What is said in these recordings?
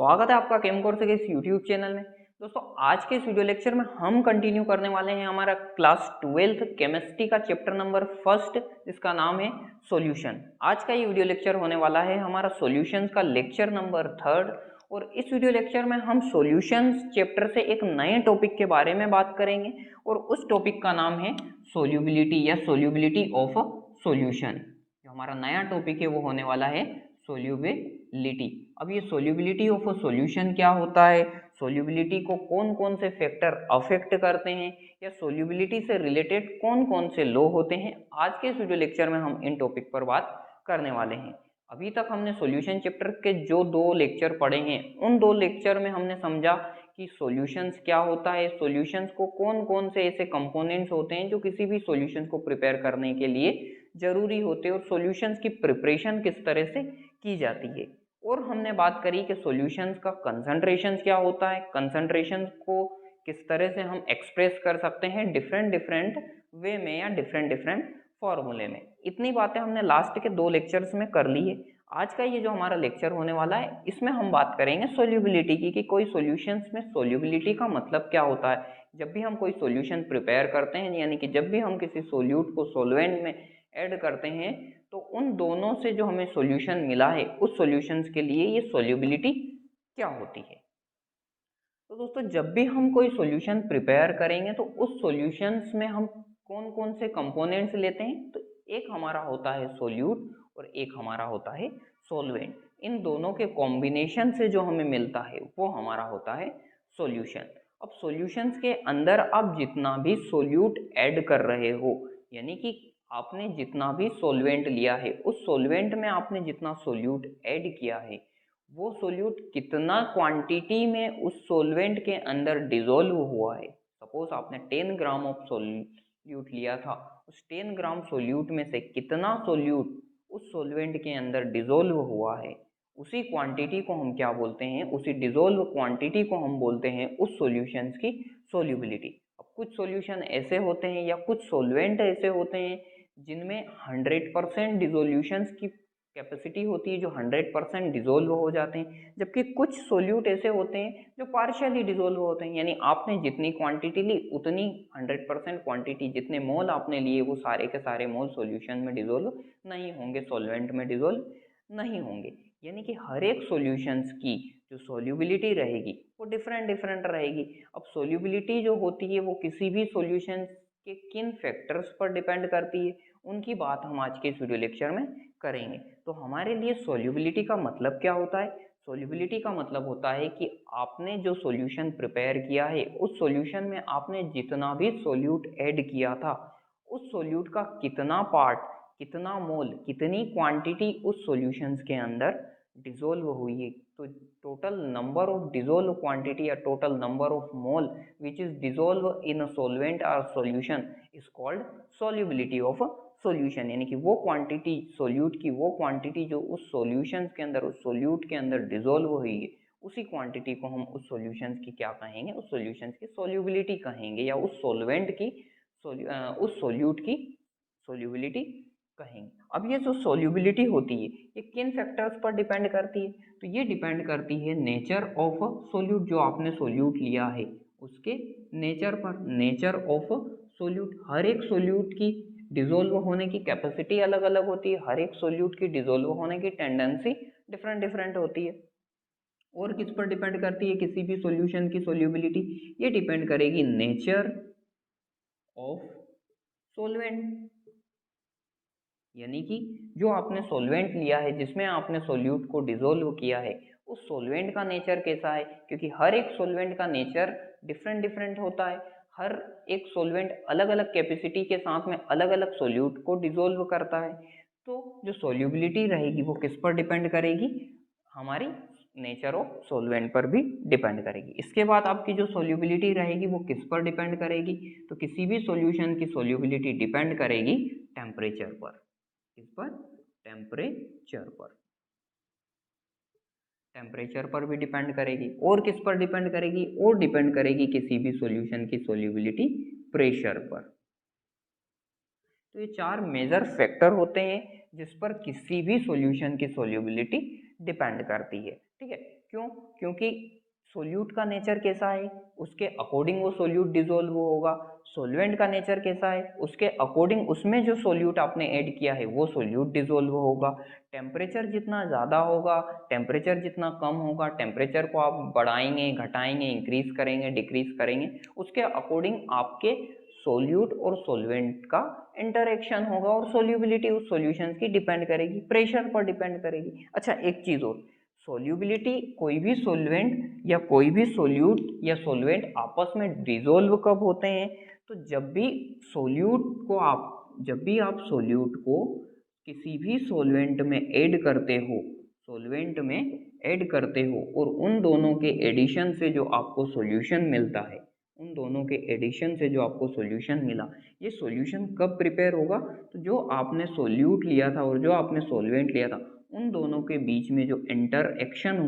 स्वागत है आपका केम कोर्स के इस यूट्यूब चैनल में। दोस्तों आज के इस वीडियो लेक्चर में हम कंटिन्यू करने वाले हैं हमारा क्लास 12th केमिस्ट्री का चैप्टर नंबर फर्स्ट, जिसका नाम है सॉल्यूशन। आज का ये वीडियो लेक्चर होने वाला है हमारा सॉल्यूशंस का लेक्चर नंबर थर्ड। और इस वीडियो लेक्चर में हम सॉल्यूशंस चैप्टर से एक नए टॉपिक के बारे में बात करेंगे और उस टॉपिक का नाम है सोल्यूबिलिटी या सोल्यूबिलिटी ऑफ अ सॉल्यूशन। जो हमारा नया टॉपिक है वो होने वाला है सोल्यूबिलिटी। अब ये सोल्यूबिलिटी ऑफ अ सॉल्यूशन क्या होता है, सोल्यूबिलिटी को कौन कौन से फैक्टर अफेक्ट करते हैं, या सोल्यूबिलिटी से रिलेटेड कौन कौन से लॉ होते हैं, आज के इस वीडियो लेक्चर में हम इन टॉपिक पर बात करने वाले हैं। अभी तक हमने सॉल्यूशन चैप्टर के जो 2 लेक्चर पढ़े हैं उन 2 लेक्चर में हमने समझा कि सॉल्यूशंस क्या होता है, सॉल्यूशंस को कौन कौन से ऐसे कंपोनेंट्स होते हैं जो किसी भी सॉल्यूशन को प्रिपेयर करने के लिए जरूरी होते हैं और सॉल्यूशंस की प्रिपरेशन किस तरह से की जाती है। और हमने बात करी कि सॉल्यूशंस का कंसंट्रेशन क्या होता है, कंसंट्रेशन को किस तरह से हम एक्सप्रेस कर सकते हैं डिफरेंट डिफरेंट वे में या डिफरेंट डिफरेंट फॉर्मूले में। इतनी बातें हमने लास्ट के 2 लेक्चर्स में कर ली है। आज का ये जो हमारा लेक्चर होने वाला है इसमें हम बात करेंगे सोल्यूबिलिटी की, कि कोई सॉल्यूशंस में सोल्यूबिलिटी का मतलब क्या होता है। जब भी हम कोई सॉल्यूशन प्रिपेयर करते हैं, यानी कि जब भी हम किसी सोल्यूट को सॉल्वेंट में ऐड करते हैं, तो उन दोनों से जो हमें सॉल्यूशन मिला है उस सॉल्यूशंस के लिए ये सोल्यूबिलिटी क्या होती है। तो दोस्तों जब भी हम कोई सॉल्यूशन प्रिपेयर करेंगे तो उस सॉल्यूशंस में हम कौन कौन से कंपोनेंट्स लेते हैं, तो एक हमारा होता है सोल्यूट और एक हमारा होता है सॉल्वेंट। इन दोनों के कॉम्बिनेशन से जो हमें मिलता है वो हमारा होता है सॉल्यूशन। अब सॉल्यूशंस के अंदर आप जितना भी सोल्यूट ऐड कर रहे हो, यानी कि आपने जितना भी सॉल्वेंट लिया है उस सॉल्वेंट में आपने जितना सोल्यूट ऐड किया है, वो सोल्यूट कितना क्वांटिटी में उस सोलवेंट के अंदर डिजोल्व हुआ है। सपोज आपने 10 ग्राम ऑफ सोल्यूट लिया था, उस 10 ग्राम सोल्यूट में से कितना सोल्यूट उस सोलवेंट के अंदर डिजोल्व हुआ है, उसी क्वांटिटी को हम क्या बोलते हैं, उसी डिजोल्व क्वांटिटी को हम बोलते हैं उस सॉल्यूशंस की सोल्यूबिलिटी। अब कुछ सॉल्यूशन ऐसे होते हैं या कुछ सॉल्वेंट ऐसे होते हैं जिनमें 100% डिजोल्यूशंस की कैपेसिटी होती है, जो 100% डिजोल्व हो जाते हैं, जबकि कुछ सोल्यूट ऐसे होते हैं जो पार्शियली डिजोल्व होते हैं, यानी आपने जितनी क्वांटिटी ली उतनी 100% क्वांटिटी, जितने मोल आपने लिए वो सारे के सारे मोल सॉल्यूशन में डिजोल्व नहीं होंगे, सॉल्वेंट में डिजोल्व नहीं होंगे। यानी कि हर एक सॉल्यूशंस की जो सोल्यूबिलिटी रहेगी वो डिफरेंट डिफरेंट रहेगी। अब सोल्यूबिलिटी जो होती है वो किसी भी सॉल्यूशन के किन फैक्टर्स पर डिपेंड करती है, उनकी बात हम आज के इस वीडियो लेक्चर में करेंगे। तो हमारे लिए सोल्यूबिलिटी का मतलब क्या होता है, सोल्यूबिलिटी का मतलब होता है कि आपने जो सॉल्यूशन प्रिपेयर किया है उस सॉल्यूशन में आपने जितना भी सोल्यूट ऐड किया था उस सोल्यूट का कितना पार्ट, कितना मोल, कितनी क्वांटिटी उस सॉल्यूशंस के अंदर डिसोल्व हुई है। तो total number of dissolve quantity या total number of mole which is dissolve in a solvent और solution is called solubility of solution. यानी कि वो क्वांटिटी सोल्यूट की, वो क्वांटिटी जो उस सॉल्यूशन के अंदर, उस सोल्यूट के अंदर डिसोल्व हुई है, उसी क्वांटिटी को हम उस सॉल्यूशंस की क्या कहेंगे, उस सॉल्यूशंस की सोल्यूबिलिटी कहेंगे, या उस सॉल्वेंट की उस सोल्यूट की सोल्यूबिलिटी कहेंगे। अब ये जो सोल्यूबिलिटी होती है ये किन फैक्टर्स पर डिपेंड करती है, तो ये डिपेंड करती है नेचर ऑफ सोल्यूट, जो आपने सोल्यूट लिया है उसके नेचर पर। नेचर ऑफ सोल्यूट, हर एक सोल्यूट की डिसोल्व होने की कैपेसिटी अलग अलग होती है, हर एक सोल्यूट की डिसोल्व होने की टेंडेंसी डिफरेंट डिफरेंट होती है। और किस पर डिपेंड करती है किसी भी सॉल्यूशन की सोल्यूबिलिटी, ये डिपेंड करेगी नेचर ऑफ सोलवेंट। यानी कि जो आपने सॉल्वेंट लिया है, जिसमें आपने सोल्यूट को डिसोल्व किया है, उस सॉल्वेंट का नेचर कैसा है, क्योंकि हर एक सॉल्वेंट का नेचर डिफरेंट डिफरेंट होता है। हर एक सॉल्वेंट अलग अलग कैपेसिटी के साथ में अलग अलग सोल्यूट को डिसोल्व करता है। तो जो सोल्यूबिलिटी रहेगी वो किस पर डिपेंड करेगी, हमारी नेचर ऑफ सॉल्वेंट पर भी डिपेंड करेगी। इसके बाद आपकी जो सोल्यूबिलिटी रहेगी वो किस पर डिपेंड करेगी, तो किसी भी सॉल्यूशन की सोल्यूबिलिटी डिपेंड करेगी टेम्परेचर पर। किस पर, टेम्परेचर पर, टेम्परेचर पर भी डिपेंड करेगी। और किस पर डिपेंड करेगी, और डिपेंड करेगी किसी भी सॉल्यूशन की सोल्यूबिलिटी प्रेशर पर। तो ये 4 मेजर फैक्टर होते हैं जिस पर किसी भी सॉल्यूशन की सोल्यूबिलिटी डिपेंड करती है। ठीक है, क्यों? क्योंकि सोल्यूट का नेचर कैसा है, उसके अकॉर्डिंग वो सोल्यूट डिजोल्व होगा। सॉल्वेंट का नेचर कैसा है, उसके अकॉर्डिंग उसमें जो सोल्यूट आपने ऐड किया है वो सोल्यूट डिजोल्व होगा। टेम्परेचर जितना ज़्यादा होगा, टेम्परेचर जितना कम होगा, टेम्परेचर को आप बढ़ाएंगे, घटाएंगे, इंक्रीज करेंगे, डिक्रीज करेंगे, उसके अकॉर्डिंग आपके सोल्यूट और सॉल्वेंट का इंटरेक्शन होगा और सोल्यूबिलिटी उस सॉल्यूशन की डिपेंड करेगी, प्रेशर पर डिपेंड करेगी। अच्छा, एक चीज़ और, सोल्यूबिलिटी, कोई भी सॉल्वेंट या कोई भी सोल्यूट या सॉल्वेंट आपस में डिजोल्व कब होते हैं? तो जब भी आप सोल्यूट को किसी भी सॉल्वेंट में ऐड करते हो और उन दोनों के एडिशन से जो आपको सॉल्यूशन मिलता है, ये सॉल्यूशन कब प्रिपेयर होगा? तो जो आपने सोल्यूट लिया था और जो आपने सॉल्वेंट लिया था, उन दोनों के बीच में जो इंटरेक्शन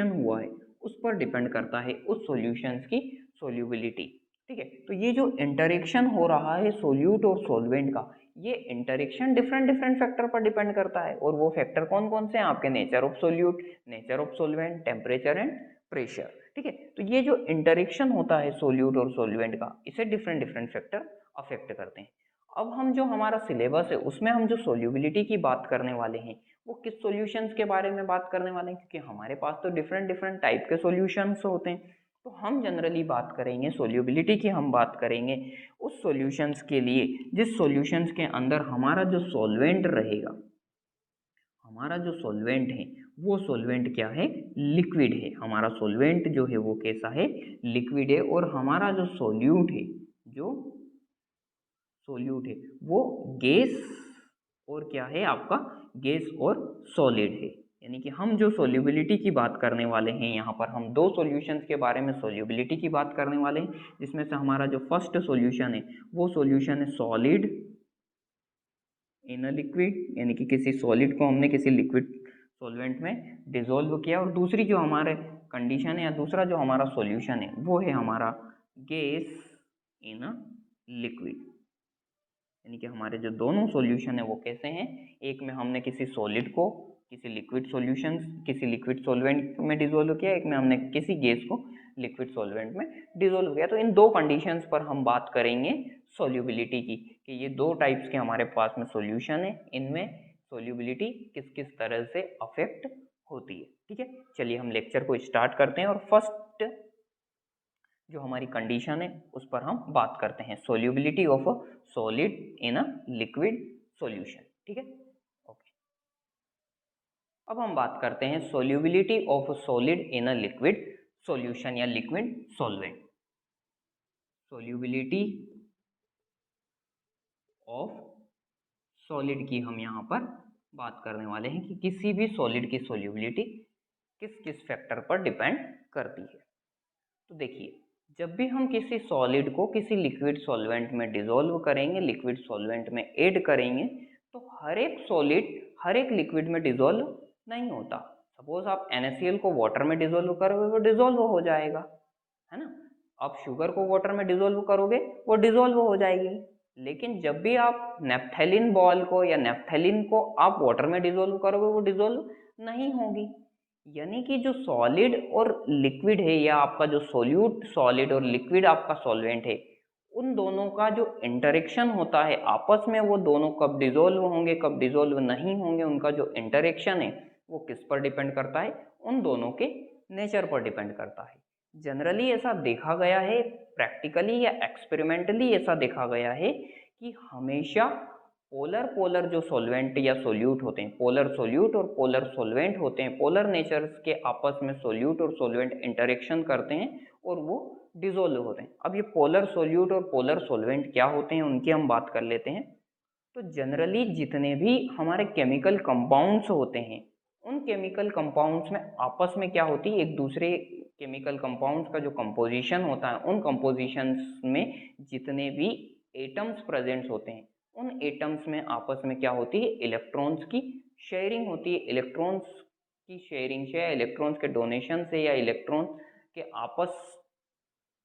हुआ है उस पर डिपेंड करता है उस सॉल्यूशंस की सोल्यूबिलिटी। ठीक है, तो ये जो इंटरेक्शन हो रहा है सोल्यूट और सॉल्वेंट का, ये इंटरेक्शन डिफरेंट डिफरेंट फैक्टर पर डिपेंड करता है। और वो फैक्टर कौन कौन से हैं? आपके nature of solute, nature of solvent, temperature and pressure. ठीक है, तो ये जो इंटरेक्शन होता है सोल्यूट और सॉल्वेंट का, इसे डिफरेंट डिफरेंट फैक्टर अफेक्ट करते हैं। अब हम जो हमारा सिलेबस है उसमें हम जो सोल्यूबिलिटी की बात करने वाले हैं, वो किस सॉल्यूशंस के बारे में बात करने वाले हैं? क्योंकि हमारे पास तो डिफरेंट डिफरेंट टाइप के सॉल्यूशंस होते हैं, तो हम जनरली बात करेंगे सोल्यूबिलिटी की। हम बात करेंगे उस सॉल्यूशंस के लिए जिस सॉल्यूशंस के अंदर हमारा जो सॉल्वेंट रहेगा, हमारा जो सॉल्वेंट है वो सॉल्वेंट क्या है? लिक्विड है। हमारा सॉल्वेंट जो है वो कैसा है? लिक्विड है। और हमारा जो सोल्यूट है वो गैस और क्या है? आपका गैस और सॉलिड है। यानी कि हम जो सोल्यूबिलिटी की बात करने वाले हैं, यहाँ पर हम दो सॉल्यूशंस के बारे में सोल्यूबिलिटी की बात करने वाले हैं, जिसमें से हमारा जो फर्स्ट सॉल्यूशन है वो सॉल्यूशन है सॉलिड इन अ लिक्विड, यानी कि किसी सॉलिड को हमने किसी लिक्विड सॉल्वेंट में डिसॉल्व किया। और दूसरी जो हमारे कंडीशन है या दूसरा जो हमारा सॉल्यूशन है वो है हमारा गैस इन अ लिक्विड। यानी कि हमारे जो दोनों सॉल्यूशन है वो कैसे हैं? एक में हमने किसी सॉलिड को किसी लिक्विड सॉल्वेंट में डिसॉल्व किया, एक में हमने किसी गैस को लिक्विड सॉल्वेंट में डिसॉल्व किया। तो इन दो कंडीशंस पर हम बात करेंगे सोल्यूबिलिटी की, कि ये दो टाइप्स के हमारे पास में सॉल्यूशन है, इनमें सोल्यूबिलिटी किस किस तरह से अफेक्ट होती है। ठीक है, चलिए हम लेक्चर को स्टार्ट करते हैं और फर्स्ट जो हमारी कंडीशन है उस पर हम बात करते हैं, solubility of a solid in a liquid solution. ठीक है, ओके। अब हम बात करते हैं solubility of a solid in a liquid solution या liquid solvent. Solubility of solid की हम यहाँ पर बात करने वाले हैं कि किसी भी सॉलिड की सोल्यूबिलिटी किस किस फैक्टर पर डिपेंड करती है। तो देखिए, जब भी हम किसी सॉलिड को किसी लिक्विड सॉल्वेंट में डिसॉल्व करेंगे, लिक्विड सॉल्वेंट में ऐड करेंगे, तो हर एक सॉलिड हर एक लिक्विड में डिसॉल्व नहीं होता। सपोज आप NaCl को वाटर में डिसॉल्व करोगे, वो डिसॉल्व हो जाएगा, है ना। आप शुगर को वाटर में डिसॉल्व करोगे, वो डिसॉल्व हो जाएगी। लेकिन जब भी आप नेप्थेलिन बॉल को या नेप्थेलिन को आप वाटर में डिसॉल्व करोगे, वो डिसॉल्व नहीं होगी। यानी कि जो सॉलिड और लिक्विड है, या आपका जो सोल्यूट सॉलिड और लिक्विड आपका सॉल्वेंट है, उन दोनों का जो इंटरेक्शन होता है आपस में, वो दोनों कब डिसॉल्व होंगे कब डिसॉल्व नहीं होंगे, उनका जो इंटरेक्शन है वो किस पर डिपेंड करता है? उन दोनों के नेचर पर डिपेंड करता है। जनरली ऐसा देखा गया है, प्रैक्टिकली या एक्सपेरिमेंटली ऐसा देखा गया है कि हमेशा पोलर जो सॉल्वेंट या सोल्यूट होते हैं, पोलर सोल्यूट और पोलर सॉल्वेंट होते हैं, पोलर नेचर्स के आपस में सोल्यूट और सॉल्वेंट इंटरेक्शन करते हैं और वो डिसॉल्व होते हैं। अब ये पोलर सोल्यूट और पोलर सॉल्वेंट क्या होते हैं, उनकी हम बात कर लेते हैं। तो जनरली जितने भी हमारे केमिकल कंपाउंड्स होते हैं, उन केमिकल कंपाउंड्स में आपस में क्या होती है, एक दूसरे केमिकल कंपाउंड्स का जो कंपोजिशन होता है, उन कंपोजिशंस में जितने भी एटम्स प्रेजेंट्स होते हैं, उन एटम्स में आपस में क्या होती है? इलेक्ट्रॉन्स की शेयरिंग होती है। इलेक्ट्रॉन्स की शेयरिंग से या इलेक्ट्रॉन्स के डोनेशन से या इलेक्ट्रॉन के आपस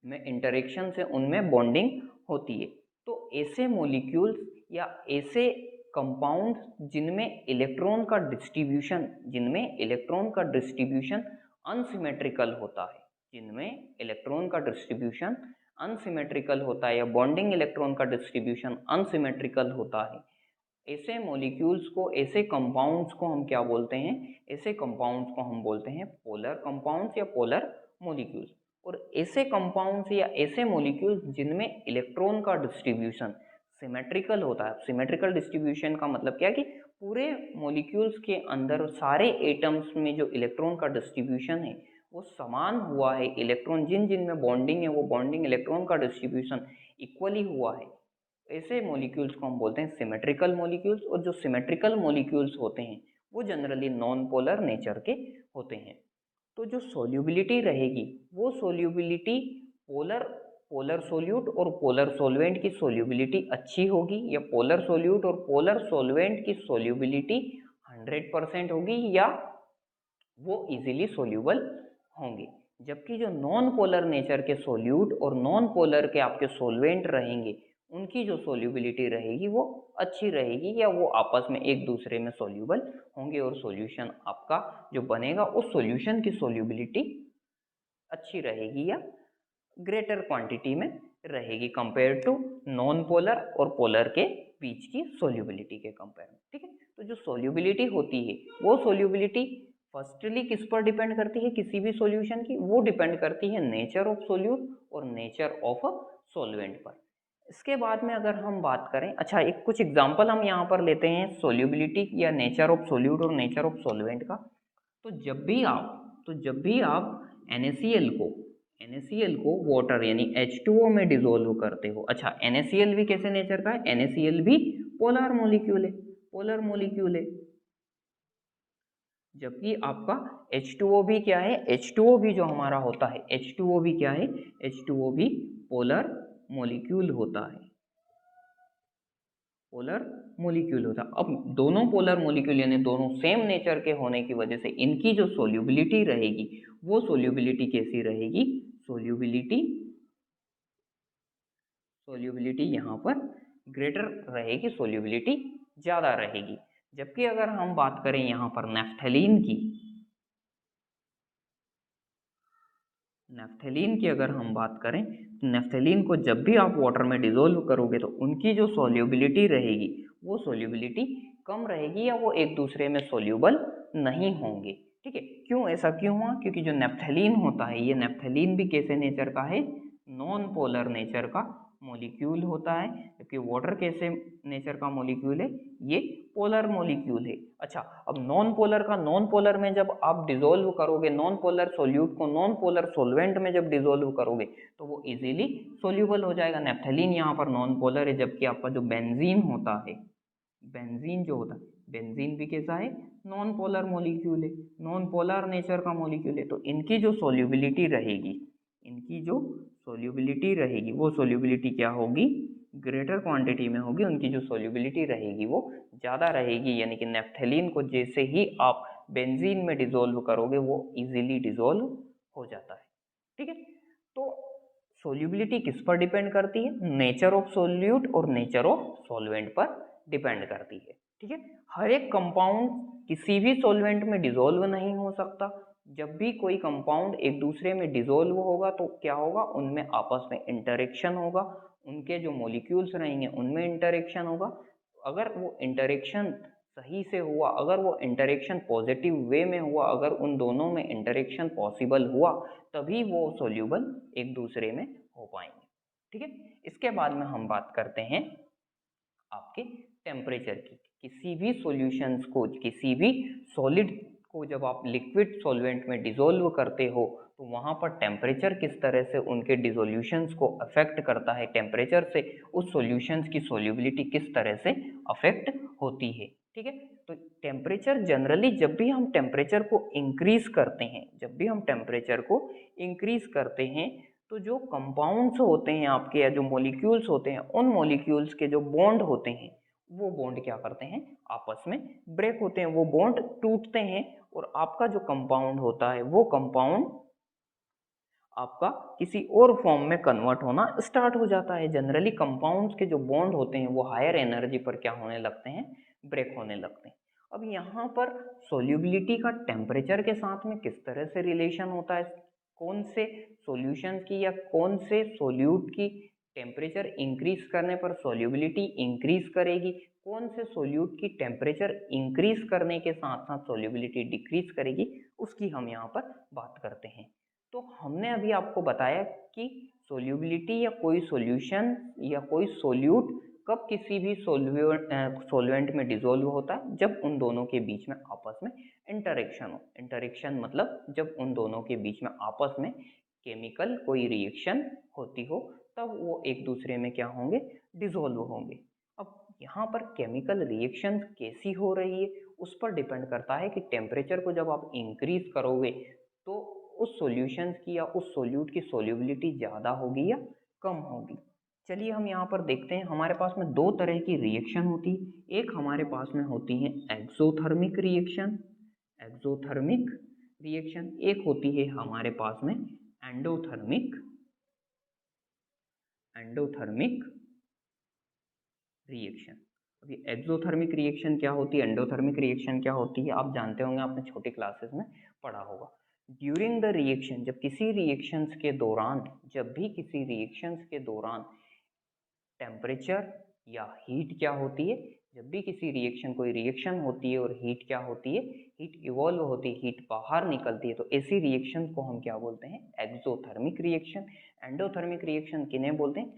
में इंटरेक्शन से उनमें बॉन्डिंग होती है। तो ऐसे मॉलिक्यूल्स या ऐसे कंपाउंड जिनमें इलेक्ट्रॉन का डिस्ट्रीब्यूशन अनसिमेट्रिकल होता है, जिनमें इलेक्ट्रॉन का डिस्ट्रीब्यूशन अनसिमेट्रिकल होता है या बॉन्डिंग इलेक्ट्रॉन का डिस्ट्रीब्यूशन अनसिमेट्रिकल होता है, ऐसे मॉलिक्यूल्स को, ऐसे कंपाउंड्स को हम क्या बोलते हैं? ऐसे कंपाउंड्स को हम बोलते हैं पोलर कंपाउंड्स या पोलर मॉलिक्यूल्स। और ऐसे कंपाउंड्स या ऐसे मॉलिक्यूल्स जिनमें इलेक्ट्रॉन का डिस्ट्रीब्यूशन सिमेट्रिकल होता है। सिमेट्रिकल डिस्ट्रीब्यूशन का मतलब क्या है कि पूरे मॉलिक्यूल्स के अंदर सारे एटम्स में जो इलेक्ट्रॉन का डिस्ट्रीब्यूशन है वो समान हुआ है, इलेक्ट्रॉन जिन जिन में बॉन्डिंग है वो बॉन्डिंग इलेक्ट्रॉन का डिस्ट्रीब्यूशन इक्वली हुआ है, ऐसे मॉलिक्यूल्स को हम बोलते हैं सिमेट्रिकल मॉलिक्यूल्स। और जो सिमेट्रिकल मॉलिक्यूल्स होते हैं वो जनरली नॉन पोलर नेचर के होते हैं। तो जो सोल्यूबिलिटी रहेगी वो सोल्यूबिलिटी पोलर पोलर सोल्यूट और पोलर सोलवेंट की सोल्यूबिलिटी अच्छी होगी, या पोलर सोल्यूट और पोलर सोलवेंट की सोल्यूबिलिटी 100% होगी, या वो इजीली सोल्यूबल होंगे। जबकि जो नॉन पोलर नेचर के सोल्यूट और नॉन पोलर के आपके सोलवेंट रहेंगे उनकी जो सोल्यूबिलिटी रहेगी वो अच्छी रहेगी, या वो आपस में एक दूसरे में सोल्यूबल होंगे और सॉल्यूशन आपका जो बनेगा उस सॉल्यूशन की सोल्यूबिलिटी अच्छी रहेगी या ग्रेटर क्वांटिटी में रहेगी कंपेयर टू नॉन पोलर और पोलर के बीच की सोल्यूबिलिटी के कंपेयर में। ठीक है, तो जो सोल्यूबिलिटी होती है वो सोल्यूबिलिटी फर्स्टली किस पर डिपेंड करती है? किसी भी सॉल्यूशन की वो डिपेंड करती है नेचर ऑफ सोल्यूट और नेचर ऑफ सॉल्वेंट पर। इसके बाद में अगर हम बात करें, अच्छा एक कुछ एग्जांपल हम यहाँ पर लेते हैं सोल्यूबिलिटी या नेचर ऑफ सोल्यूट और नेचर ऑफ सॉल्वेंट का। तो जब भी आप NaCl को वाटर यानी H2O में डिसोल्व करते हो। अच्छा, NaCl भी कैसे नेचर का है? NaCl भी पोलर मॉलिक्यूल है। जबकि आपका H2O भी क्या है? H2O भी जो हमारा होता है, H2O भी क्या है? H2O भी पोलर मॉलिक्यूल होता है। अब दोनों पोलर मॉलिक्यूल यानी दोनों सेम नेचर के होने की वजह से इनकी जो सोल्यूबिलिटी रहेगी वो सोल्यूबिलिटी कैसी रहेगी? सोल्यूबिलिटी यहाँ पर ग्रेटर रहेगी, सोल्यूबिलिटी ज़्यादा रहेगी। जबकि अगर हम बात करें यहाँ पर नैफ्थलीन की अगर हम बात करें तो नैफ्थलीन को जब भी आप वाटर में डिसोल्व करोगे तो उनकी जो सोल्यूबिलिटी रहेगी वो सोल्यूबिलिटी कम रहेगी, या वो एक दूसरे में सोल्यूबल नहीं होंगे। ठीक है, ऐसा क्यों हुआ? क्योंकि जो नैफ्थलीन होता है, ये नैफ्थलीन भी कैसे नेचर का है? नॉन पोलर नेचर का मॉलिक्यूल होता है। जबकि वाटर कैसे नेचर का मॉलिक्यूल है? ये पोलर मॉलिक्यूल है। अच्छा, अब नॉन पोलर में जब आप डिसोल्व करोगे, नॉन पोलर सोल्यूट को नॉन पोलर सोलवेंट में जब डिसोल्व करोगे तो वो इजीली सोल्यूबल हो जाएगा। नैफ्थलीन यहाँ पर नॉन पोलर है, जबकि आपका जो बेंजीन होता है, बेंजीन भी कैसा है? नॉन पोलर मॉलिक्यूल है, नॉन पोलर नेचर का मॉलिक्यूल है। तो इनकी जो सोल्यूबिलिटी रहेगी वो सोल्यूबिलिटी क्या होगी? ग्रेटर क्वांटिटी में होगी। उनकी जो सोल्यूबिलिटी रहेगी वो ज़्यादा रहेगी, यानी कि नैफ्थलीन को जैसे ही आप बेंजीन में डिसोल्व करोगे वो इजीली डिसोल्व हो जाता है। ठीक है, तो सोल्यूबिलिटी किस पर डिपेंड करती है? नेचर ऑफ सोल्यूट और नेचर ऑफ सॉल्वेंट पर डिपेंड करती है। ठीक है, हर एक कंपाउंड किसी भी सॉल्वेंट में डिसोल्व नहीं हो सकता। जब भी कोई कंपाउंड एक दूसरे में डिसोल्व होगा तो क्या होगा? उनमें आपस में इंटरेक्शन होगा, उनके जो मॉलिक्यूल्स रहेंगे उनमें इंटरेक्शन होगा। अगर वो इंटरेक्शन सही से हुआ, अगर वो इंटरेक्शन पॉजिटिव वे में हुआ, अगर उन दोनों में इंटरेक्शन पॉसिबल हुआ, तभी वो सोल्यूबल एक दूसरे में हो पाएंगे। ठीक है, इसके बाद में हम बात करते हैं आपके टेम्परेचर की। किसी भी सॉल्यूशंस को, किसी भी सॉलिड को जब आप लिक्विड सॉल्वेंट में डिसोल्व करते हो तो वहाँ पर टेम्परेचर किस तरह से उनके डिसोल्यूशंस को अफेक्ट करता है, टेम्परेचर से उस सॉल्यूशंस की सॉल्युबिलिटी किस तरह से अफेक्ट होती है। ठीक है, तो टेम्परेचर जनरली जब भी हम टेम्परेचर को इंक्रीज करते हैं तो जो कंपाउंड्स होते हैं आपके, या जो मॉलिक्यूल्स होते हैं, उन मॉलिक्यूल्स के जो बॉन्ड होते हैं वो बॉन्ड क्या करते हैं? आपस में ब्रेक होते हैं, वो बॉन्ड टूटते हैं, और आपका जो कंपाउंड होता है वो कंपाउंड आपका किसी और फॉर्म में कन्वर्ट होना स्टार्ट हो जाता है। जनरली कंपाउंड्स के जो बॉन्ड होते हैं वो हायर एनर्जी पर क्या होने लगते हैं, ब्रेक होने लगते हैं। अब यहाँ पर सोल्यूबिलिटी का टेम्परेचर के साथ में किस तरह से रिलेशन होता है, कौन से सॉल्यूशन की या कौन से सोल्यूट की टेम्परेचर इंक्रीज करने पर सोल्यूबिलिटी इंक्रीज करेगी, कौन से सोल्यूट की टेम्परेचर इंक्रीज करने के साथ साथ सोल्यूबिलिटी डिक्रीज करेगी, उसकी हम यहाँ पर बात करते हैं। तो हमने अभी आपको बताया कि सोल्यूबिलिटी या कोई सॉल्यूशन या कोई सोल्यूट कब किसी भी सॉल्वेंट में डिसॉल्व होता है, जब उन दोनों के बीच में आपस में इंटरेक्शन हो। इंटरेक्शन मतलब जब उन दोनों के बीच में आपस में केमिकल कोई रिएक्शन होती हो, तब वो एक दूसरे में क्या होंगे, डिसॉल्व होंगे। अब यहाँ पर केमिकल रिएक्शन कैसी हो रही है उस पर डिपेंड करता है कि टेम्परेचर को जब आप इंक्रीज करोगे तो उस सॉल्यूशन की या उस सोल्यूट की सोल्यूबिलिटी ज़्यादा होगी या कम होगी। चलिए हम यहाँ पर देखते हैं, हमारे पास में दो तरह की रिएक्शन होती है। एक हमारे पास में होती है एक्सोथर्मिक रिएक्शन, एक्सोथर्मिक रिएक्शन, एक होती है हमारे पास में एंडोथर्मिक, एंडोथर्मिक रिएक्शन। अब ये एक्सोथर्मिक रिएक्शन क्या होती है, एंडोथर्मिक रिएक्शन क्या होती है, आप जानते होंगे, आपने छोटी क्लासेस में पढ़ा होगा। ड्यूरिंग द रिएक्शन, जब किसी रिएक्शंस के दौरान, जब भी किसी रिएक्शंस के दौरान टेम्परेचर या हीट क्या होती है, जब भी किसी रिएक्शन, कोई रिएक्शन होती है और हीट क्या होती है, हीट इवॉल्व होती है, हीट बाहर निकलती है, तो ऐसी रिएक्शन को हम क्या बोलते हैं, एक्सोथर्मिक रिएक्शन। एंडोथर्मिक रिएक्शन किन्हें बोलते हैं,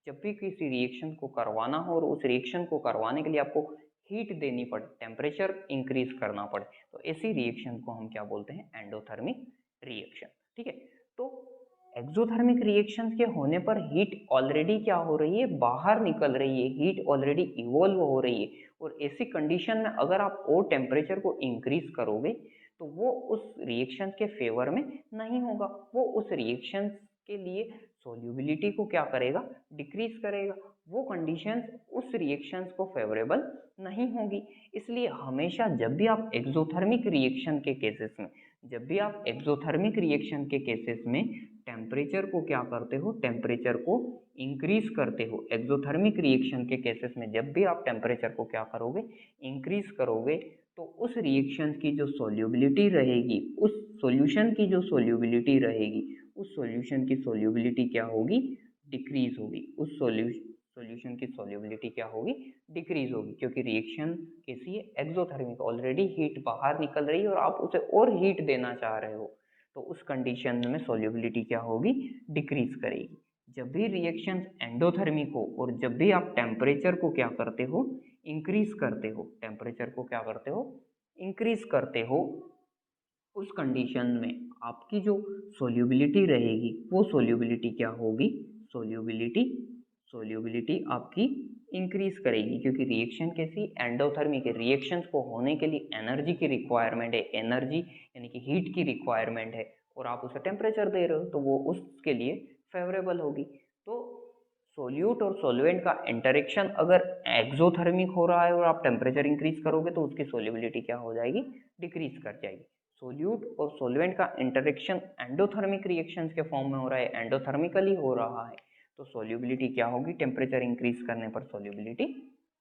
जब भी किसी रिएक्शन को करवाना हो और उस रिएक्शन को करवाने के लिए आपको हीट देनी पड़े, टेम्परेचर इंक्रीज करना पड़े, तो ऐसी रिएक्शन को हम क्या बोलते हैं, एंडोथर्मिक रिएक्शन। ठीक है, तो एक्सोथर्मिक रिएक्शंस के होने पर हीट ऑलरेडी क्या हो रही है, बाहर निकल रही है, हीट ऑलरेडी इवॉल्व हो रही है, और ऐसी कंडीशन में अगर आप और टेम्परेचर को इंक्रीज करोगे तो वो उस रिएक्शन के फेवर में नहीं होगा, वो उस रिएक्शन के लिए सोल्यूबिलिटी को क्या करेगा, डिक्रीज करेगा, वो कंडीशंस उस रिएक्शंस को फेवरेबल नहीं होगी। इसलिए हमेशा जब भी आप एक्सोथर्मिक रिएक्शन के केसेस में, जब भी आप एक्सोथर्मिक रिएक्शन के केसेस में टेम्परेचर को क्या करते हो, टेम्परेचर को इंक्रीज करते हो, एक्सोथर्मिक रिएक्शन के केसेस में जब भी आप टेम्परेचर को क्या करोगे, इंक्रीज करोगे, तो उस रिएक्शन की जो सोल्यूबिलिटी रहेगी, उस सॉल्यूशन की जो सोल्यूबिलिटी रहेगी, उस सॉल्यूशन की सोल्यूबिलिटी क्या होगी, डिक्रीज होगी, उस सॉल्यूशन की सोल्यूबिलिटी क्या होगी, डिक्रीज होगी, क्योंकि रिएक्शन कैसी है, एक्सोथर्मिक, ऑलरेडी हीट बाहर निकल रही है और आप उसे और हीट देना चाह रहे हो, तो उस कंडीशन में सोल्यूबिलिटी क्या होगी, डिक्रीज करेगी। जब भी रिएक्शन एंडोथर्मिक हो और जब भी आप टेम्परेचर को क्या करते हो, इंक्रीज करते हो, टेम्परेचर को क्या करते हो, इंक्रीज करते हो, उस कंडीशन में आपकी जो सोल्यूबिलिटी रहेगी वो सोल्यूबिलिटी क्या होगी, सोल्यूबिलिटी, सोल्यूबिलिटी आपकी इंक्रीज करेगी, क्योंकि रिएक्शन कैसी, एंडोथर्मिक है, रिएक्शंस को होने के लिए एनर्जी की रिक्वायरमेंट है, एनर्जी यानी कि हीट की रिक्वायरमेंट है, और आप उसे टेम्परेचर दे रहे हो तो वो उसके लिए फेवरेबल होगी। तो सोल्यूट और सोलवेंट का इंटरेक्शन अगर एक्सोथर्मिक हो रहा है और आप टेम्परेचर इंक्रीज करोगे तो उसकी सोल्यूबिलिटी क्या हो जाएगी, डिक्रीज कर जाएगी। सोल्यूट और सोलवेंट का इंटरेक्शन एंडोथर्मिक रिएक्शंस के फॉर्म में हो रहा है, एंडोथर्मिकली हो रहा है, तो सोल्यूबिलिटी क्या होगी, टेम्परेचर इंक्रीज करने पर सोल्यूबिलिटी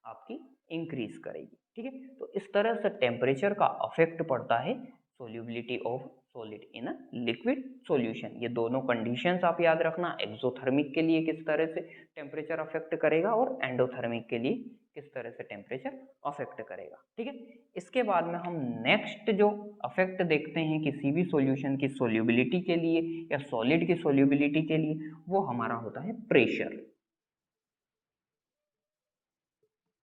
आपकी इंक्रीज करेगी। ठीक है, तो इस तरह से टेम्परेचर का अफेक्ट पड़ता है solubility of solid in a liquid solution. ये दोनों कंडीशंस आप याद रखना, एक्सोथर्मिक के लिए किस तरह से टेम्परेचर अफेक्ट करेगा और एंडोथर्मिक के लिए किस तरह से टेम्परेचर अफेक्ट करेगा। ठीक है, इसके बाद में हम नेक्स्ट जो अफेक्ट देखते हैं किसी भी सॉल्यूशन की सोल्यूबिलिटी के लिए या सॉलिड की सोल्यूबिलिटी के लिए, वो हमारा होता है प्रेशर।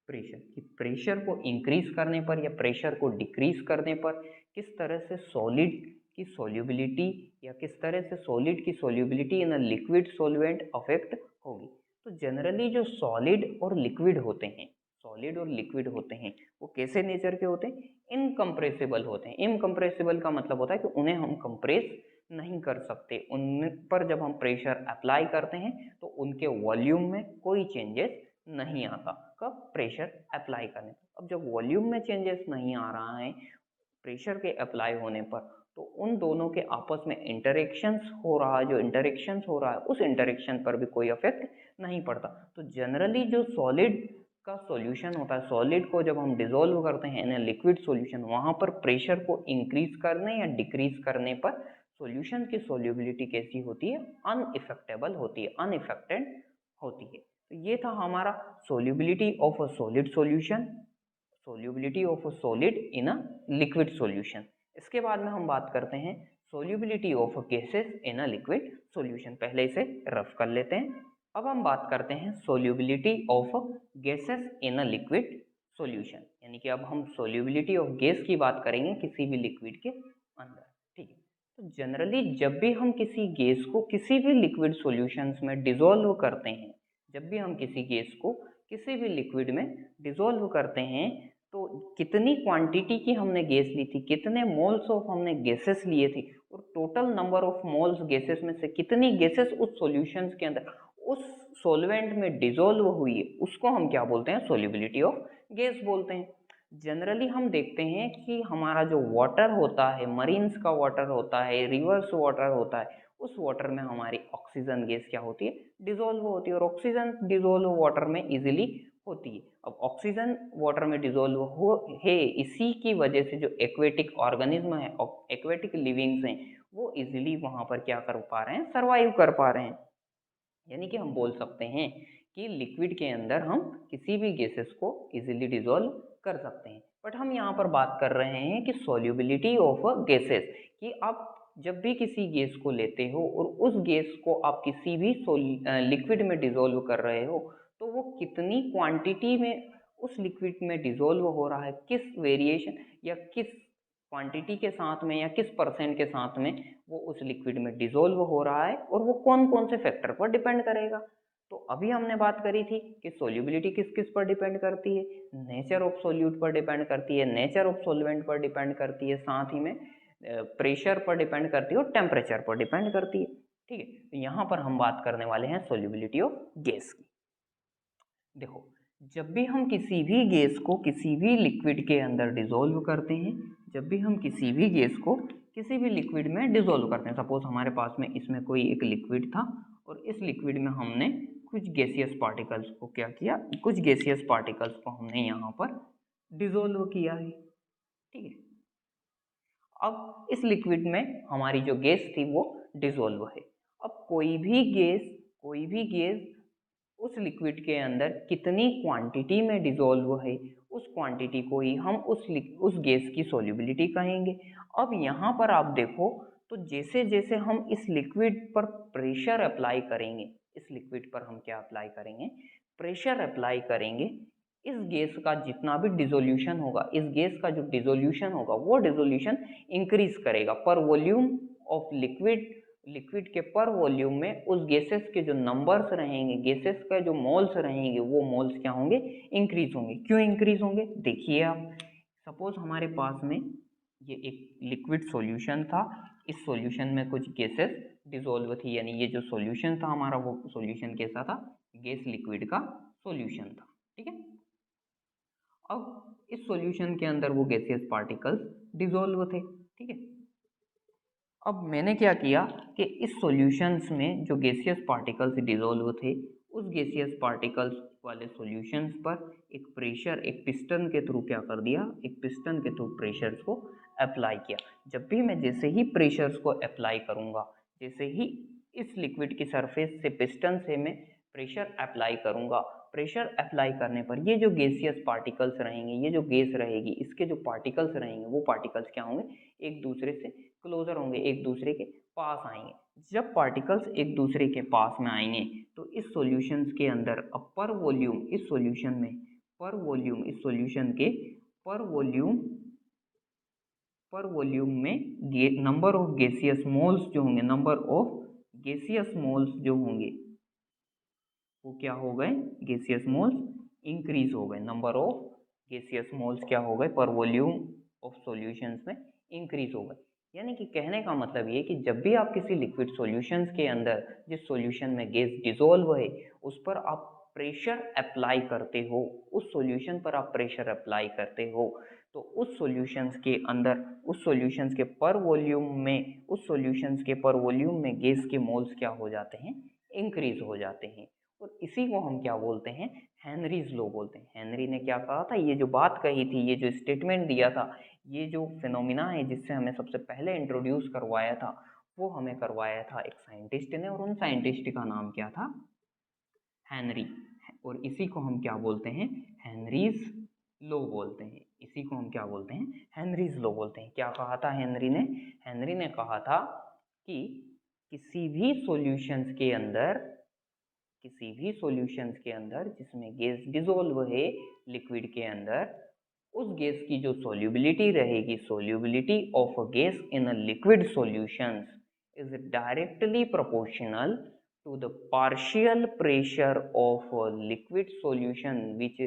प्रेशर कि प्रेशर को इंक्रीज करने पर या प्रेशर को डिक्रीज करने पर किस तरह से सॉलिड की सोल्यूबिलिटी या किस तरह से सॉलिड की solubility in a liquid solvent affect होगी। तो जनरली जो सॉलिड और लिक्विड होते हैं, सॉलिड और लिक्विड होते हैं, वो कैसे नेचर के होते हैं, इनकम्प्रेसिबल होते हैं। इनकम्प्रेसिबल का मतलब होता है कि उन्हें हम कंप्रेस नहीं कर सकते, उन पर जब हम प्रेशर अप्लाई करते हैं तो उनके वॉल्यूम में कोई चेंजेस नहीं आता। कब, प्रेशर अप्लाई करने पर। अब जब वॉल्यूम में चेंजेस नहीं आ रहा है प्रेशर के अप्लाई होने पर, तो उन दोनों के आपस में इंटरेक्शंस हो रहा है, जो इंटरेक्शंस हो रहा है उस इंटरेक्शन पर भी कोई इफेक्ट नहीं पड़ता। तो जनरली जो सॉलिड का सॉल्यूशन होता है, सॉलिड को जब हम डिसॉल्व करते हैं इन लिक्विड सॉल्यूशन, वहां पर प्रेशर को इंक्रीज करने या डिक्रीज करने पर सॉल्यूशन की सॉल्युबिलिटी कैसी होती है, अनइफेक्टेबल होती है, अनइफेक्टेड होती है। तो ये था हमारा solubility of a solid solution, solubility of a solid in a liquid solution. इसके बाद में हम बात करते हैं solubility of gases in a liquid solution. पहले इसे रफ कर लेते हैं। अब हम बात करते हैं solubility of gases in a liquid solution, यानी कि अब हम सोल्यूबिलिटी ऑफ गैस की बात करेंगे किसी भी लिक्विड के अंदर। ठीक है, तो जनरली जब भी हम किसी गैस को किसी भी लिक्विड सॉल्यूशंस में डिसॉल्व करते हैं, जब भी हम किसी गैस को किसी भी लिक्विड में डिसॉल्व करते हैं, तो कितनी क्वांटिटी की हमने गैस ली थी, कितने मोल्स ऑफ हमने गैसेस लिए थे, और total number of moles gases में से कितनी गैसेस उस सॉल्यूशंस के अंदर उस सॉल्वेंट में डिसॉल्व हुई है, उसको हम क्या बोलते हैं, सोल्यूबिलिटी ऑफ गैस बोलते हैं। जनरली हम देखते हैं कि हमारा जो वाटर होता है, मरीन्स का वाटर होता है, रिवर्स वाटर होता है, उस वाटर में हमारी ऑक्सीजन गैस क्या होती है, डिसॉल्व होती है, और ऑक्सीजन डिसॉल्व वाटर में इजीली होती है। अब ऑक्सीजन वाटर में डिसॉल्व हो है, इसी की वजह से जो एक्वेटिक ऑर्गेनिज्म है, एक्वेटिक लिविंग्स हैं, वो इजीली वहां पर क्या कर पा रहे हैं, सर्वाइव कर पा रहे हैं। यानी कि हम बोल सकते हैं कि लिक्विड के अंदर हम किसी भी गैसेस को इजीली डिसॉल्व कर सकते हैं। बट हम यहाँ पर बात कर रहे हैं कि सॉल्युबिलिटी ऑफ गैसेस, कि आप जब भी किसी गैस को लेते हो और उस गैस को आप किसी भी लिक्विड में डिसॉल्व कर रहे हो, तो वो कितनी क्वांटिटी में उस लिक्विड में डिसॉल्व हो रहा है, किस वेरिएशन या किस क्वांटिटी के साथ में या किस परसेंट के साथ में वो उस लिक्विड में डिसॉल्व हो रहा है, और वो कौन कौन से फैक्टर पर डिपेंड करेगा। तो अभी हमने बात करी थी कि सोल्यूबिलिटी किस किस पर डिपेंड करती है, नेचर ऑफ सोल्यूट पर डिपेंड करती है, नेचर ऑफ सॉल्वेंट पर डिपेंड करती है, साथ ही में प्रेशर पर डिपेंड करती है और टेम्परेचर पर डिपेंड करती है। ठीक है, तो यहाँ पर हम बात करने वाले हैं सोल्यूबिलिटी ऑफ गैस की। देखो, जब भी हम किसी भी गैस को किसी भी लिक्विड के अंदर डिसॉल्व करते हैं, जब भी हम किसी भी गैस को किसी भी लिक्विड में डिसॉल्व करते हैं, सपोज हमारे पास में इसमें कोई एक लिक्विड था और इस लिक्विड में हमने कुछ गैसियस पार्टिकल्स को क्या किया, कुछ गैसियस पार्टिकल्स को हमने यहाँ पर डिसॉल्व किया है। ठीक है, अब इस लिक्विड में हमारी जो गैस थी वो डिसॉल्व है। अब कोई भी गैस उस लिक्विड के अंदर कितनी क्वांटिटी में डिसॉल्व है, उस क्वांटिटी को ही हम उस गैस की सॉल्युबिलिटी कहेंगे। अब यहाँ पर आप देखो, तो जैसे जैसे हम इस लिक्विड पर प्रेशर अप्लाई करेंगे, इस लिक्विड पर हम क्या अप्लाई करेंगे, प्रेशर अप्लाई करेंगे, इस गैस का जितना भी डिसोल्यूशन होगा, इस गैस का जो डिसोल्यूशन होगा वो डिसोल्यूशन इंक्रीज करेगा पर वॉल्यूम ऑफ लिक्विड के पर वॉल्यूम में उस गैसेस के जो नंबर्स रहेंगे, गैसेस का जो मोल्स रहेंगे, वो मोल्स क्या होंगे, इंक्रीज होंगे। क्यों इंक्रीज होंगे, देखिए आप, सपोज हमारे पास में ये एक लिक्विड सॉल्यूशन था, इस सॉल्यूशन में कुछ गैसेस डिसॉल्व थी, यानी ये जो सॉल्यूशन था हमारा, वो सॉल्यूशन कैसा था, गैस लिक्विड का सॉल्यूशन था। ठीक है, अब इस सॉल्यूशन के अंदर वो गैसियस पार्टिकल्स डिसॉल्व थे। ठीक है, अब मैंने क्या किया कि इस सॉल्यूशंस में जो गैसियस पार्टिकल्स डिसॉल्व थे, उस गैसियस पार्टिकल्स वाले सॉल्यूशंस पर एक प्रेशर, एक पिस्टन के थ्रू क्या कर दिया, एक पिस्टन के थ्रू प्रेशर्स को अप्लाई किया। जब भी मैं जैसे ही प्रेशर्स को अप्लाई करूंगा, जैसे ही इस लिक्विड की सरफेस से पिस्टन से मैं प्रेशर अप्लाई करूंगा, प्रेशर अप्लाई करने पर ये जो गैसियस पार्टिकल्स रहेंगे, ये जो गैस रहेगी, इसके जो पार्टिकल्स रहेंगे, वो पार्टिकल्स क्या होंगे, एक दूसरे से क्लोजर होंगे, एक दूसरे के पास आएंगे। जब पार्टिकल्स एक दूसरे के पास में आएंगे, तो इस सॉल्यूशंस के अंदर अब पर वॉल्यूम, इस सॉल्यूशन में पर वॉल्यूम, इस सॉल्यूशन के पर वॉल्यूम में नंबर ऑफ गैसियस मोल्स जो होंगे, नंबर ऑफ गैसियस मोल्स जो होंगे वो क्या हो गए, गैसियस मोल्स इंक्रीज हो गए, नंबर ऑफ गैसियस मोल्स क्या हो गए, पर वॉल्यूम ऑफ सॉल्यूशंस में इंक्रीज हो गए। यानी कि कहने का मतलब ये कि जब भी आप किसी लिक्विड सॉल्यूशंस के अंदर जिस सॉल्यूशन में गैस डिसॉल्व है, उस पर आप प्रेशर अप्लाई करते हो, उस सॉल्यूशन पर आप प्रेशर अप्लाई करते हो, तो उस सॉल्यूशंस के अंदर, उस सॉल्यूशंस के पर वॉल्यूम में, उस सॉल्यूशंस के पर वॉल्यूम में गैस के मोल्स क्या हो जाते हैं, इंक्रीज हो जाते हैं। और इसी को हम क्या बोलते हैं, हेनरीज लॉ बोलते हैं। हेनरी ने क्या कहा था, ये जो बात कही थी, ये जो स्टेटमेंट दिया था, ये जो फिनोमिना है जिससे हमें सबसे पहले इंट्रोड्यूस करवाया था, वो हमें करवाया था एक साइंटिस्ट ने, और उन साइंटिस्ट का नाम क्या था, हेनरी। और इसी को हम क्या बोलते हैं, हेनरीज लॉ बोलते हैं। इसी को हम क्या बोलते हैं, हेनरीज लॉ बोलते हैं। क्या कहा था हेनरी ने, हेनरी ने कहा था कि किसी भी सॉल्यूशंस के अंदर, किसी भी सॉल्यूशंस के अंदर जिसमें गैस डिसॉल्व है लिक्विड के अंदर, उस गैस की जो सॉल्युबिलिटी रहेगी, solubility of a gas in a liquid solutions is directly proportional to the partial pressure of a liquid solution which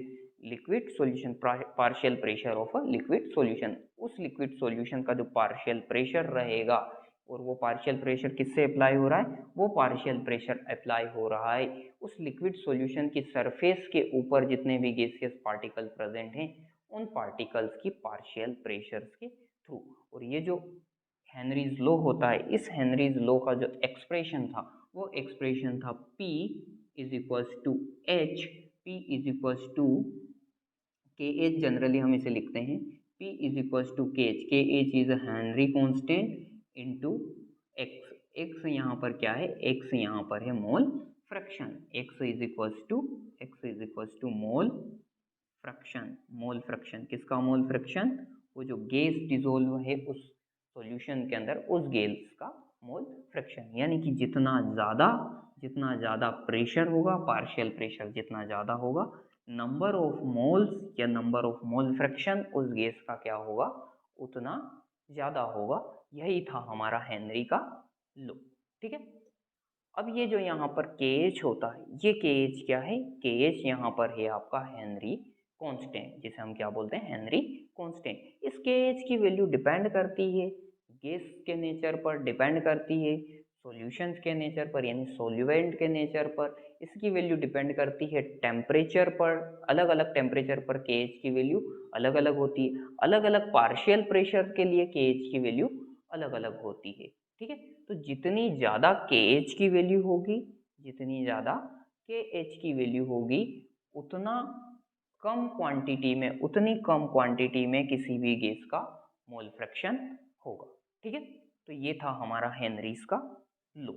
liquid solution partial pressure of a liquid solution, उस liquid solution का जो partial pressure रहेगा, और वो partial pressure किससे apply हो रहा है, वो partial pressure अप्लाई हो रहा है उस liquid solution की surface के ऊपर जितने भी gaseous particle present हैं, उन particles की partial pressures के थ्रू। और ये जो हेनरीज लॉ होता है, इस हेनरीज लॉ का जो एक्सप्रेशन था, वो एक्सप्रेशन था P is equals to H, P is equals to K H, generally हम इसे लिखते हैं P is equals to K H. K H is Henry constant into X. X यहाँ पर क्या है, एक्स यहाँ पर है mole fraction. X is equals to, X is equals to mole fraction. Mole fraction किसका, मोल फ्रैक्शन, वो जो गैस डिसॉल्व है उस सॉल्यूशन के अंदर, उस गैस का मोल फ्रैक्शन। यानी कि जितना ज़्यादा प्रेशर होगा, पार्शियल प्रेशर जितना ज़्यादा होगा, नंबर ऑफ मोल्स या नंबर ऑफ मोल फ्रैक्शन उस गैस का क्या होगा, उतना ज़्यादा होगा। यही था हमारा हेनरी का लॉ। ठीक है, अब ये जो यहाँ पर के एच होता है, ये के एच क्या है, के एच यहाँ पर है आपका हेनरी कांस्टेंट, जिसे हम क्या बोलते हैं, हेनरी कांस्टेंट। इस के एच की वैल्यू डिपेंड करती है गैस के नेचर पर, डिपेंड करती है सॉल्यूशंस के नेचर पर, यानी सॉल्यूएंट के नेचर पर। इसकी वैल्यू डिपेंड करती है टेम्परेचर पर, अलग अलग टेम्परेचर पर के एच की वैल्यू अलग अलग होती है। अलग अलग पार्शियल प्रेशर के लिए के एच की वैल्यू अलग अलग होती है। ठीक है, तो जितनी ज़्यादा के एच की वैल्यू होगी, जितनी ज़्यादा के एच की वैल्यू होगी, उतना कम क्वांटिटी में, उतनी कम क्वांटिटी में किसी भी गैस का मोल फ्रैक्शन होगा। ठीक है, तो ये था हमारा हेनरीज का लॉ।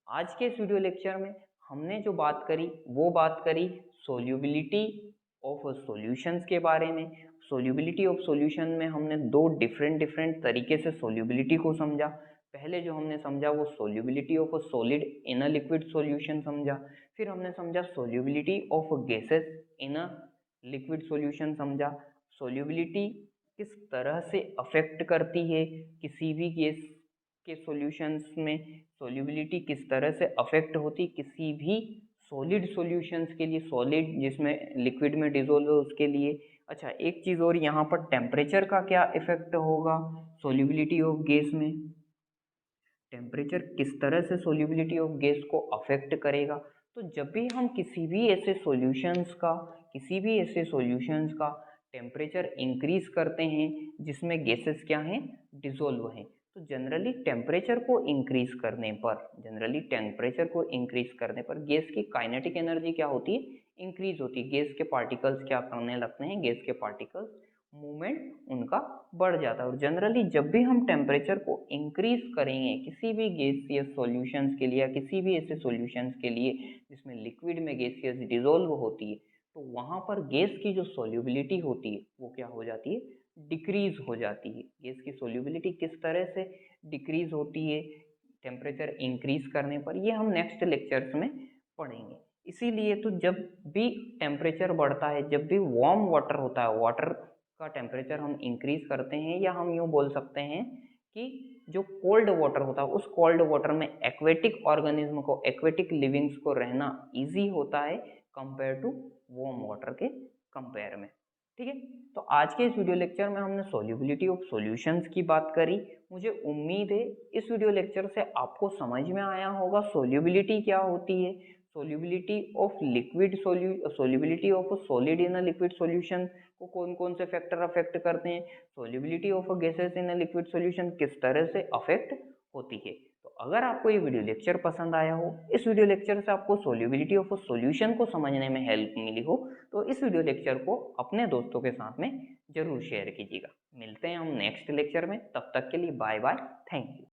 आज के इस वीडियो लेक्चर में हमने जो बात करी, वो बात करी सोल्यूबिलिटी ऑफ सॉल्यूशंस के बारे में। सोल्यूबिलिटी ऑफ सॉल्यूशन में हमने दो डिफरेंट तरीके से सोल्यूबिलिटी को समझा। पहले जो हमने समझा वो solubility of a solid in a liquid solution समझा। फिर हमने समझा solubility of gases in a liquid solution समझा। सोल्यूबिलिटी किस तरह से अफेक्ट करती है किसी भी गैस के सॉल्यूशंस में, सोल्यूबिलिटी किस तरह से अफेक्ट होती किसी भी सॉलिड सॉल्यूशंस के लिए, सॉलिड जिसमें लिक्विड में डिसॉल्व है उसके लिए। अच्छा, एक चीज़ और, यहाँ पर टेम्परेचर का क्या इफेक्ट होगा सोल्यूबिलिटी ऑफ गैस में, टेम्परेचर किस तरह से सोल्यूबिलिटी ऑफ गैस को अफेक्ट करेगा। तो जब भी हम किसी भी ऐसे सॉल्यूशंस का टेम्परेचर इंक्रीज करते हैं जिसमें गैसेस क्या हैं, डिसॉल्व हैं, तो जनरली टेम्परेचर को इंक्रीज करने पर गैस की काइनेटिक एनर्जी क्या होती है, इंक्रीज होती है। गैस के पार्टिकल्स क्या करने लगते हैं, गैस के पार्टिकल्स मूवमेंट उनका बढ़ जाता है। और जनरली जब भी हम टेम्परेचर को इंक्रीज करेंगे किसी भी गैसियस सॉल्यूशंस के लिए, या किसी भी ऐसे सॉल्यूशंस के लिए जिसमें लिक्विड में गैसियस डिसॉल्व होती है, तो वहाँ पर गैस की जो सॉल्युबिलिटी होती है वो क्या हो जाती है, डिक्रीज हो जाती है। गैस की सॉल्युबिलिटी किस तरह से डिक्रीज होती है टेम्परेचर इंक्रीज करने पर, ये हम नेक्स्ट लेक्चर्स में पढ़ेंगे। इसीलिए तो जब भी टेम्परेचर बढ़ता है, जब भी वार्म वाटर होता है, वाटर का टेम्परेचर हम इंक्रीज करते हैं, या हम यूँ बोल सकते हैं कि जो कोल्ड वाटर होता है, उस कोल्ड वाटर में एक्वेटिक ऑर्गेनिज्म को, एक्वेटिक लिविंग्स को रहना इजी होता है कंपेयर टू वार्म वाटर के कंपेयर में। ठीक है, तो आज के इस वीडियो लेक्चर में हमने सोल्यूबिलिटी ऑफ सॉल्यूशंस की बात करी। मुझे उम्मीद है इस वीडियो लेक्चर से आपको समझ में आया होगा सोल्यूबिलिटी क्या होती है, solubility of liquid solubility of solid in a liquid solution को कौन कौन से फैक्टर अफेक्ट करते हैं, solubility of gases in a liquid solution किस तरह से अफेक्ट होती है। तो अगर आपको ये वीडियो लेक्चर पसंद आया हो, इस वीडियो लेक्चर से आपको सोल्यूबिलिटी ऑफ सॉल्यूशन को समझने में हेल्प मिली हो, तो इस वीडियो लेक्चर को अपने दोस्तों के साथ में जरूर शेयर कीजिएगा। मिलते हैं हम नेक्स्ट लेक्चर में, तब तक के लिए बाय बाय, थैंक यू।